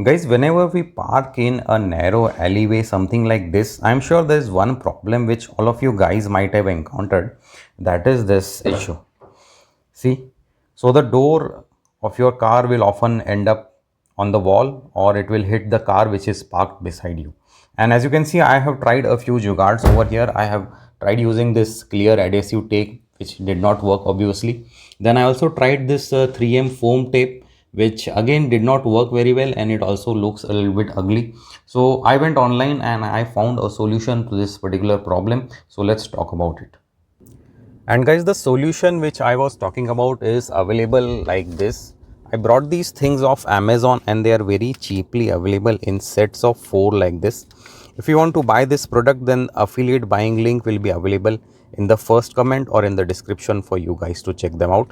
Guys, whenever we park in a narrow alleyway, something like this, I'm sure there's one problem which all of you guys might have encountered. That is this issue. See, so the door of your car will often end up on the wall, or it will hit the car which is parked beside you. And as you can see, I have tried a few jugards over here. I have tried using this clear adhesive tape, which did not work obviously. Then I also tried this 3M foam tape, which again did not work very well, and it also looks a little bit ugly. So I went online and I found a solution to this particular problem. So let's talk about it. And guys, the solution which I was talking about is available like this. I brought these things off Amazon and they are very cheaply available in sets of 4 like this. If you want to buy this product, then affiliate buying link will be available in the first comment or in the description for you guys to check them out.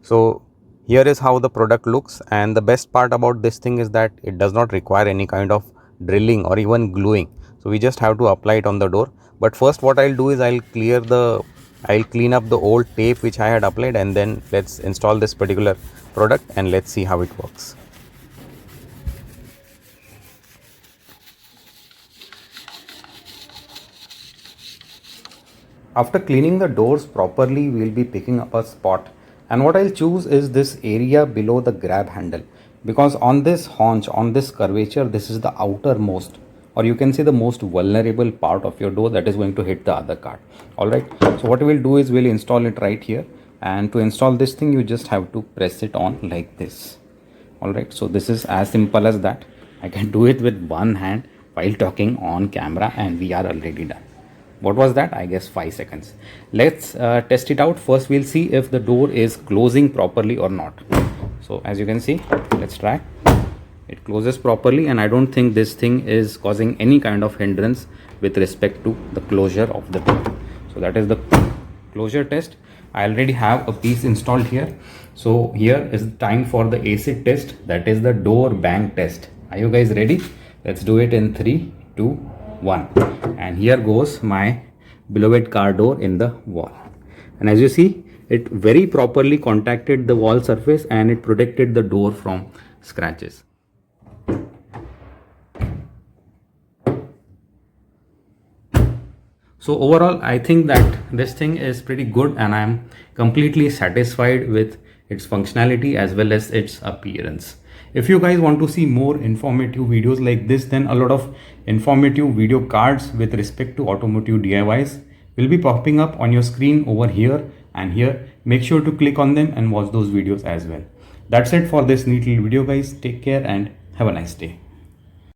So here is how the product looks, and the best part about this thing is that it does not require any kind of drilling or even gluing. So we just have to apply it on the door. But first what I'll do is I'll clean up the old tape which I had applied, and then let's install this particular product and let's see how it works. After cleaning the doors properly, we'll be picking up a spot, and what I'll choose is this area below the grab handle, because on this haunch, on this curvature, this is the outermost, or you can say the most vulnerable part of your door that is going to hit the other card. Alright, so what we'll do is we'll install it right here, and to install this thing you just have to press it on like this. Alright, so this is as simple as that. I can do it with one hand while talking on camera, and we are already done. What was that? I guess 5 seconds. Let's test it out. First we'll see if the door is closing properly or not. So as you can see, let's try. It closes properly, and I don't think this thing is causing any kind of hindrance with respect to the closure of the door. So that is the closure test. I already have a piece installed here. So here is the time for the acid test, that is the door bang test. Are you guys ready? Let's do it in 3, 2, 1. And here goes my beloved car door in the wall. And as you see, it very properly contacted the wall surface and it protected the door from scratches. So overall, I think that this thing is pretty good, and I am completely satisfied with its functionality as well as its appearance. If you guys want to see more informative videos like this, then a lot of informative video cards with respect to automotive DIYs will be popping up on your screen over here and here. Make sure to click on them and watch those videos as well. That's it for this neat little video, guys. Take care and have a nice day.